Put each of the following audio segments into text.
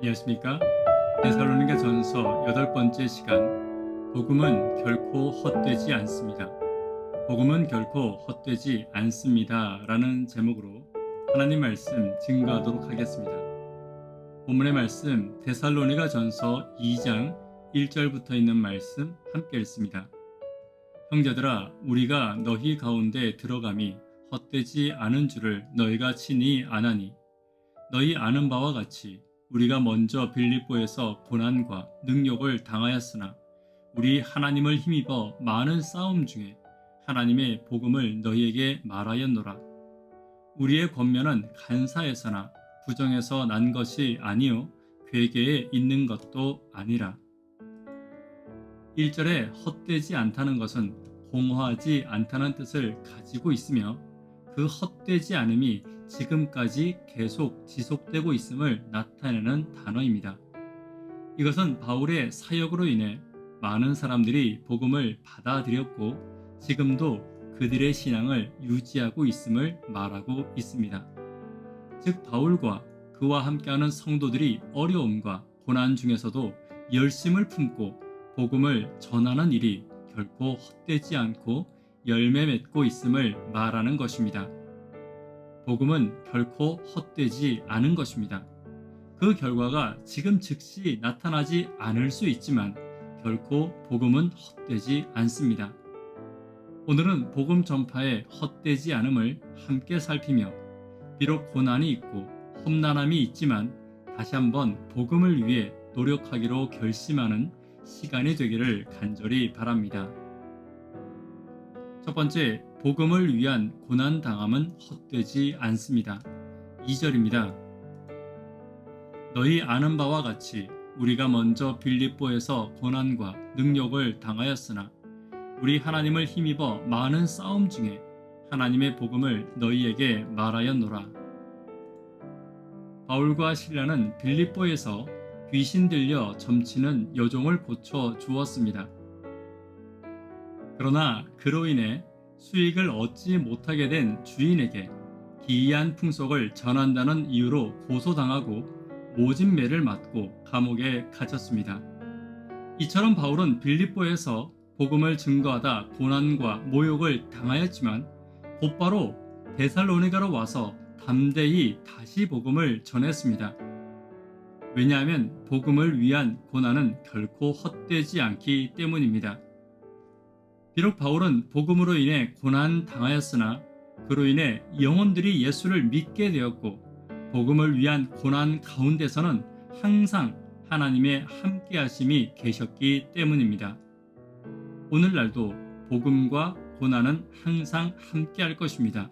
안녕하십니까? 데살로니가 전서 8번째 시간. 복음은 결코 헛되지 않습니다. 복음은 결코 헛되지 않습니다. 라는 제목으로 하나님 말씀 증거하도록 하겠습니다. 본문의 말씀 데살로니가 전서 2장 1절부터 있는 말씀 함께 읽습니다. 형제들아, 우리가 너희 가운데 들어감이 헛되지 않은 줄을 너희가 친히 아나니, 너희 아는 바와 같이 우리가 먼저 빌립보에서 고난과 능욕을 당하였으나 우리 하나님을 힘입어 많은 싸움 중에 하나님의 복음을 너희에게 말하였노라. 우리의 권면은 간사에서나 부정에서 난 것이 아니요 괴계에 있는 것도 아니라. 1절에 헛되지 않다는 것은 공허하지 않다는 뜻을 가지고 있으며, 그 헛되지 않음이 지금까지 계속 지속되고 있음을 나타내는 단어입니다. 이것은 바울의 사역으로 인해 많은 사람들이 복음을 받아들였고 지금도 그들의 신앙을 유지하고 있음을 말하고 있습니다. 즉, 바울과 그와 함께하는 성도들이 어려움과 고난 중에서도 열심을 품고 복음을 전하는 일이 결코 헛되지 않고 열매 맺고 있음을 말하는 것입니다. 복음은 결코 헛되지 않은 것입니다. 그 결과가 지금 즉시 나타나지 않을 수 있지만 결코 복음은 헛되지 않습니다. 오늘은 복음 전파의 헛되지 않음을 함께 살피며, 비록 고난이 있고 험난함이 있지만 다시 한번 복음을 위해 노력하기로 결심하는 시간이 되기를 간절히 바랍니다. 첫 번째, 복음을 위한 고난당함은 헛되지 않습니다. 2절입니다. 너희 아는 바와 같이 우리가 먼저 빌립보에서 고난과 능욕을 당하였으나 우리 하나님을 힘입어 많은 싸움 중에 하나님의 복음을 너희에게 말하였노라. 바울과 실라는 빌립보에서 귀신 들려 점치는 여종을 고쳐 주었습니다. 그러나 그로 인해 수익을 얻지 못하게 된 주인에게 기이한 풍속을 전한다는 이유로 고소당하고 모진매를 맞고 감옥에 갇혔습니다. 이처럼 바울은 빌립보에서 복음을 증거하다 고난과 모욕을 당하였지만 곧바로 데살로니가로 와서 담대히 다시 복음을 전했습니다. 왜냐하면 복음을 위한 고난은 결코 헛되지 않기 때문입니다. 비록 바울은 복음으로 인해 고난 당하였으나 그로 인해 영혼들이 예수를 믿게 되었고, 복음을 위한 고난 가운데서는 항상 하나님의 함께하심이 계셨기 때문입니다. 오늘날도 복음과 고난은 항상 함께할 것입니다.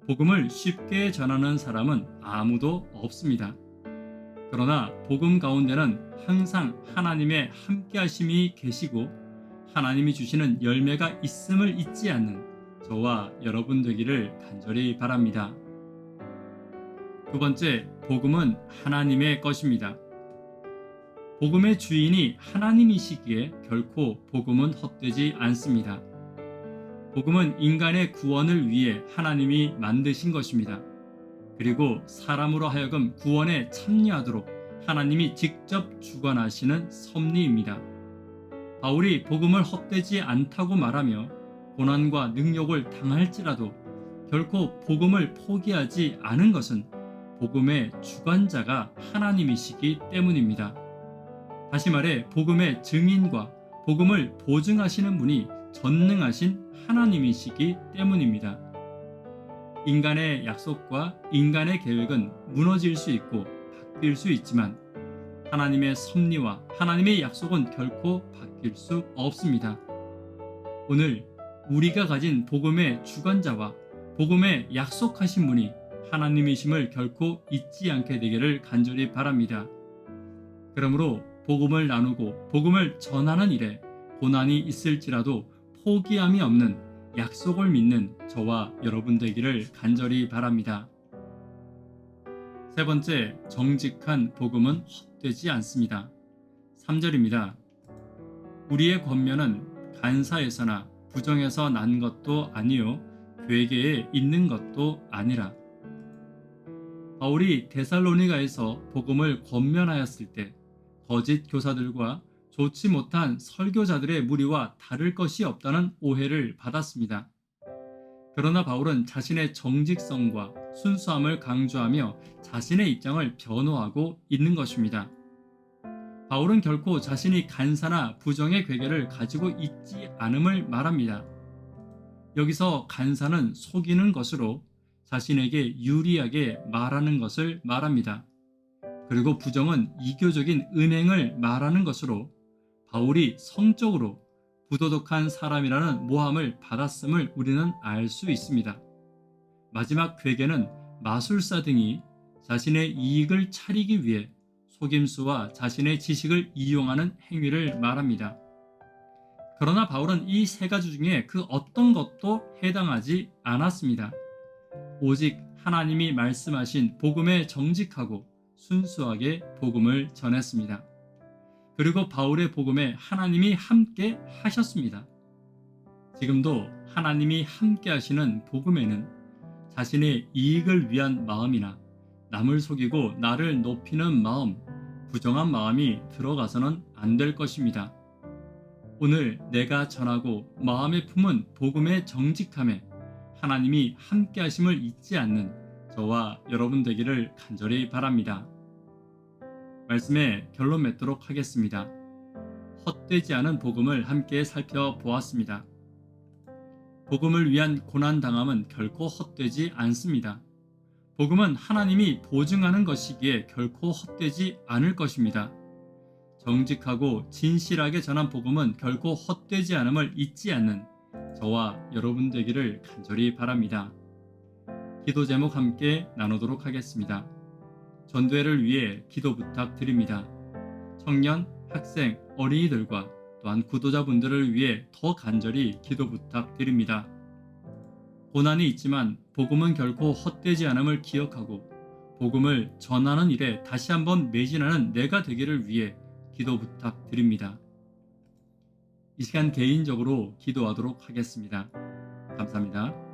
복음을 쉽게 전하는 사람은 아무도 없습니다. 그러나 복음 가운데는 항상 하나님의 함께하심이 계시고 하나님이 주시는 열매가 있음을 잊지 않는 저와 여러분 되기를 간절히 바랍니다. 두 번째, 복음은 하나님의 것입니다. 복음의 주인이 하나님이시기에 결코 복음은 헛되지 않습니다. 복음은 인간의 구원을 위해 하나님이 만드신 것입니다. 그리고 사람으로 하여금 구원에 참여하도록 하나님이 직접 주관하시는 섭리입니다. 바울이 복음을 헛되지 않다고 말하며 고난과 능욕을 당할지라도 결코 복음을 포기하지 않은 것은 복음의 주관자가 하나님이시기 때문입니다. 다시 말해 복음의 증인과 복음을 보증하시는 분이 전능하신 하나님이시기 때문입니다. 인간의 약속과 인간의 계획은 무너질 수 있고 바뀔 수 있지만 하나님의 섭리와 하나님의 약속은 결코 바뀔 수 없습니다. 오늘 우리가 가진 복음의 주관자와 복음의 약속하신 분이 하나님이심을 결코 잊지 않게 되기를 간절히 바랍니다. 그러므로 복음을 나누고 복음을 전하는 일에 고난이 있을지라도 포기함이 없는 약속을 믿는 저와 여러분 되기를 간절히 바랍니다. 세 번째, 정직한 복음은 헛되지 않습니다. 3절입니다. 우리의 권면은 간사에서나 부정에서 난 것도 아니요 괴계에 있는 것도 아니라. 바울이 데살로니가에서 복음을 권면하였을 때 거짓 교사들과 좋지 못한 설교자들의 무리와 다를 것이 없다는 오해를 받았습니다. 그러나 바울은 자신의 정직성과 순수함을 강조하며 자신의 입장을 변호하고 있는 것입니다. 바울은 결코 자신이 간사나 부정의 괴계를 가지고 있지 않음을 말합니다. 여기서 간사는 속이는 것으로 자신에게 유리하게 말하는 것을 말합니다. 그리고 부정은 이교적인 은행을 말하는 것으로 바울이 성적으로 부도덕한 사람이라는 모함을 받았음을 우리는 알 수 있습니다. 마지막 괴계는 마술사 등이 자신의 이익을 차리기 위해 속임수와 자신의 지식을 이용하는 행위를 말합니다. 그러나 바울은 이 세 가지 중에 그 어떤 것도 해당하지 않았습니다. 오직 하나님이 말씀하신 복음에 정직하고 순수하게 복음을 전했습니다. 그리고 바울의 복음에 하나님이 함께 하셨습니다. 지금도 하나님이 함께 하시는 복음에는 자신의 이익을 위한 마음이나 남을 속이고 나를 높이는 마음, 부정한 마음이 들어가서는 안 될 것입니다. 오늘 내가 전하고 마음에 품은 복음의 정직함에 하나님이 함께 하심을 잊지 않는 저와 여러분 되기를 간절히 바랍니다. 말씀에 결론 맺도록 하겠습니다. 헛되지 않은 복음을 함께 살펴보았습니다. 복음을 위한 고난당함은 결코 헛되지 않습니다. 복음은 하나님이 보증하는 것이기에 결코 헛되지 않을 것입니다. 정직하고 진실하게 전한 복음은 결코 헛되지 않음을 잊지 않는 저와 여러분 되기를 간절히 바랍니다. 기도 제목 함께 나누도록 하겠습니다. 전도회를 위해 기도 부탁드립니다. 청년, 학생, 어린이들과 또한 구도자분들을 위해 더 간절히 기도 부탁드립니다. 고난이 있지만 복음은 결코 헛되지 않음을 기억하고 복음을 전하는 일에 다시 한번 매진하는 내가 되기를 위해 기도 부탁드립니다. 이 시간 개인적으로 기도하도록 하겠습니다. 감사합니다.